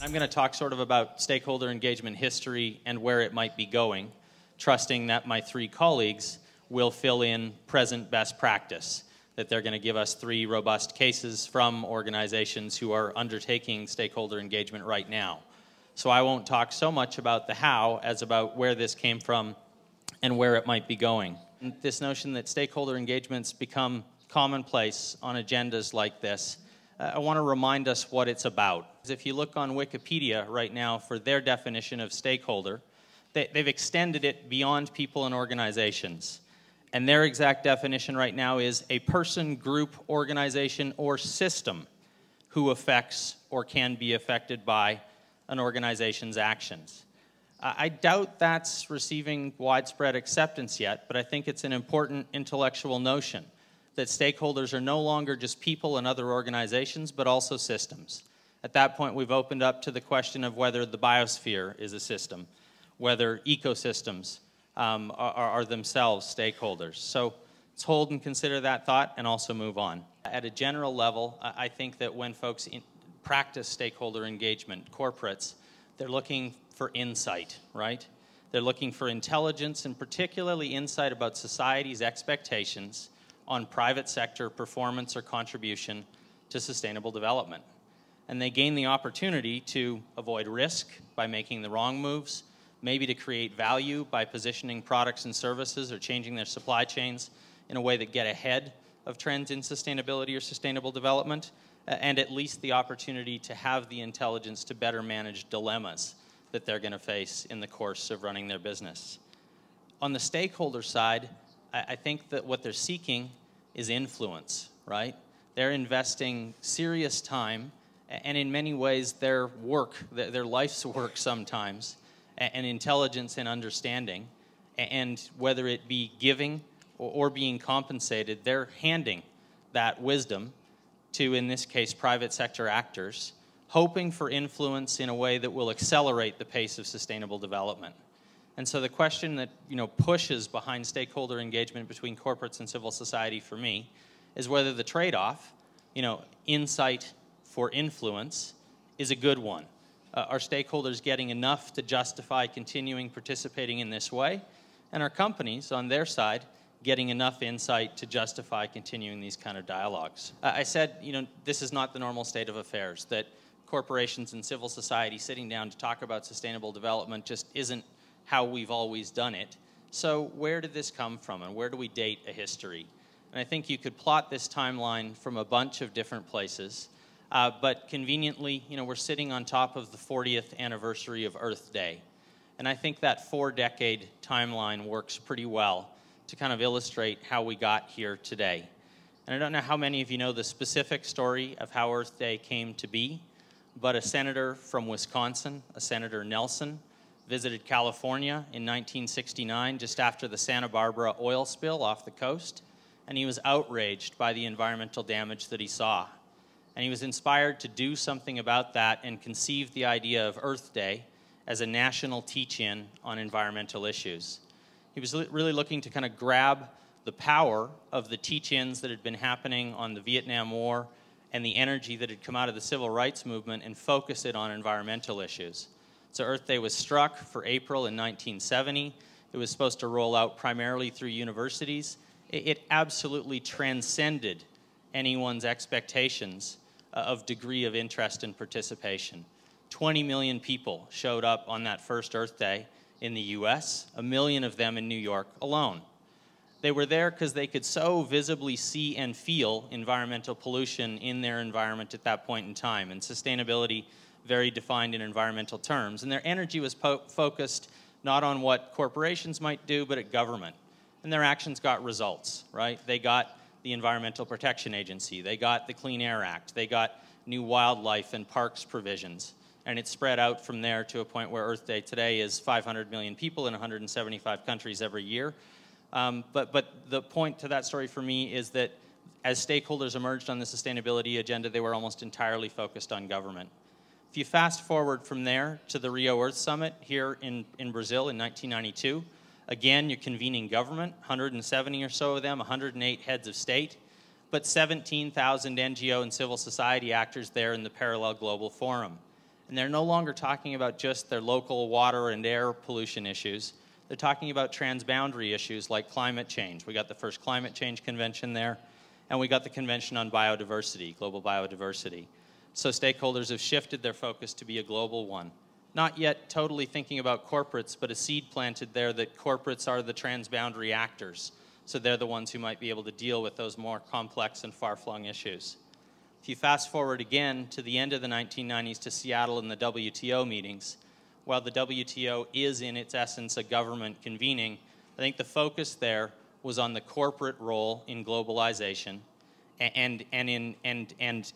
I'm going to talk sort of about stakeholder engagement history and where it might be going, trusting that my three colleagues will fill in present best practice, that they're going to give us three robust cases from organizations who are undertaking stakeholder engagement right now. So I won't talk so much about the how as about where this came from and where it might be going. And this notion that stakeholder engagements become commonplace on agendas like this, I want to remind us what it's about. If you look on Wikipedia right now for their definition of stakeholder, they've extended it beyond people and organizations. And their exact definition right now is a person, group, organization, or system who affects or can be affected by an organization's actions. I doubt that's receiving widespread acceptance yet, but I think it's an important intellectual notion that stakeholders are no longer just people and other organizations, but also systems. At that point, we've opened up to the question of whether the biosphere is a system, whether ecosystems are themselves stakeholders. So let's hold and consider that thought and also move on. At a general level, I think that when folks practice stakeholder engagement, corporates, they're looking for insight, right? They're looking for intelligence and particularly insight about society's expectations on private sector performance or contribution to sustainable development. And they gain the opportunity to avoid risk by making the wrong moves, maybe to create value by positioning products and services or changing their supply chains in a way that get ahead of trends in sustainability or sustainable development, and at least the opportunity to have the intelligence to better manage dilemmas that they're going to face in the course of running their business. On the stakeholder side, I think that what they're seeking is influence, right? They're investing serious time, and in many ways their work, their life's work sometimes, and intelligence and understanding, and whether it be giving or being compensated, they're handing that wisdom to, in this case, private sector actors, hoping for influence in a way that will accelerate the pace of sustainable development. And so the question that pushes behind stakeholder engagement between corporates and civil society for me is whether the trade-off, insight for influence, is a good one. Are stakeholders getting enough to justify continuing participating in this way? And are companies, on their side, getting enough insight to justify continuing these kind of dialogues? I said, this is not the normal state of affairs, that corporations and civil society sitting down to talk about sustainable development just isn't how we've always done it. So where did this come from, and where do we date a history? And I think you could plot this timeline from a bunch of different places. But conveniently, we're sitting on top of the 40th anniversary of Earth Day. And I think that 4-decade timeline works pretty well to kind of illustrate how we got here today. And I don't know how many of you know the specific story of how Earth Day came to be, but a senator from Wisconsin, a Senator Nelson, visited California in 1969, just after the Santa Barbara oil spill off the coast, and he was outraged by the environmental damage that he saw. And he was inspired to do something about that and conceived the idea of Earth Day as a national teach-in on environmental issues. He was really looking to kind of grab the power of the teach-ins that had been happening on the Vietnam War and the energy that had come out of the civil rights movement and focus it on environmental issues. So Earth Day was struck for April in 1970. It was supposed to roll out primarily through universities. It absolutely transcended anyone's expectations of degree of interest and participation. 20 million people showed up on that first Earth Day in the US, 1 million of them in New York alone. They were there because they could so visibly see and feel environmental pollution in their environment at that point in time, and sustainability very defined in environmental terms. And their energy was focused not on what corporations might do, but at government. And their actions got results, right? They got the Environmental Protection Agency, they got the Clean Air Act, they got new wildlife and parks provisions. And it spread out from there to a point where Earth Day today is 500 million people in 175 countries every year. But the point to that story for me is that as stakeholders emerged on the sustainability agenda, they were almost entirely focused on government. If you fast forward from there to the Rio Earth Summit here in Brazil in 1992, again, you're convening government, 170 or so of them, 108 heads of state, but 17,000 NGO and civil society actors there in the Parallel Global Forum. And they're no longer talking about just their local water and air pollution issues. They're talking about transboundary issues like climate change. We got the first climate change convention there, and we got the convention on biodiversity, global biodiversity. So stakeholders have shifted their focus to be a global one. Not yet totally thinking about corporates, but a seed planted there that corporates are the transboundary actors. So they're the ones who might be able to deal with those more complex and far-flung issues. If you fast forward again to the end of the 1990s to Seattle and the WTO meetings, while the WTO is in its essence a government convening, I think the focus there was on the corporate role in globalization and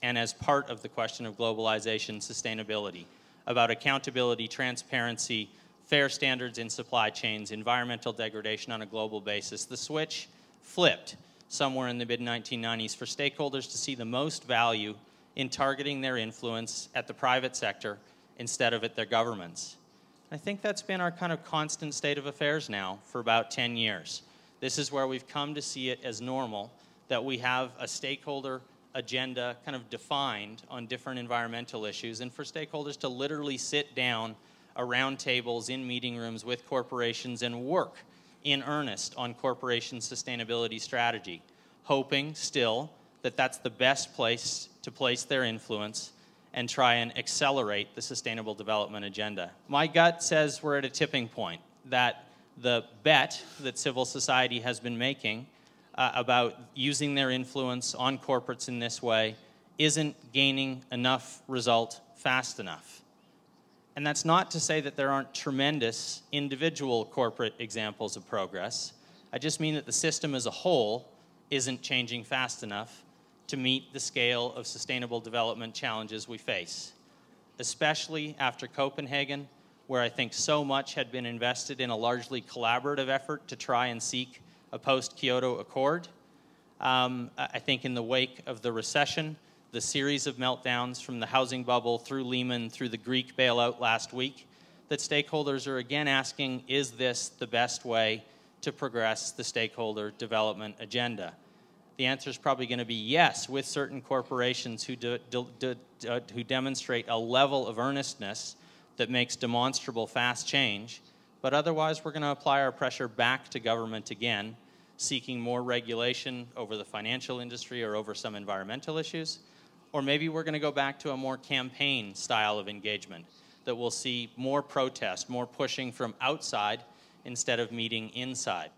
as part of the question of globalization, sustainability, about accountability, transparency, fair standards in supply chains, environmental degradation on a global basis. The switch flipped somewhere in the mid-1990s for stakeholders to see the most value in targeting their influence at the private sector instead of at their governments. I think that's been our kind of constant state of affairs now for about 10 years. This is where we've come to see it as normal, that we have a stakeholder agenda kind of defined on different environmental issues, and for stakeholders to literally sit down around tables in meeting rooms with corporations and work in earnest on corporation sustainability strategy, hoping still that that's the best place to place their influence and try and accelerate the sustainable development agenda. My gut says we're at a tipping point, that the bet that civil society has been making about using their influence on corporates in this way isn't gaining enough result fast enough. And that's not to say that there aren't tremendous individual corporate examples of progress. I just mean that the system as a whole isn't changing fast enough to meet the scale of sustainable development challenges we face, especially after Copenhagen, where I think so much had been invested in a largely collaborative effort to try and seek a post-Kyoto Accord. I think in the wake of the recession, the series of meltdowns from the housing bubble through Lehman, through the Greek bailout last week, that stakeholders are again asking, is this the best way to progress the stakeholder development agenda? The answer is probably going to be yes, with certain corporations who demonstrate a level of earnestness that makes demonstrable fast change, but otherwise we're going to apply our pressure back to government again, seeking more regulation over the financial industry or over some environmental issues. Or maybe we're going to go back to a more campaign style of engagement that will see more protest, more pushing from outside instead of meeting inside.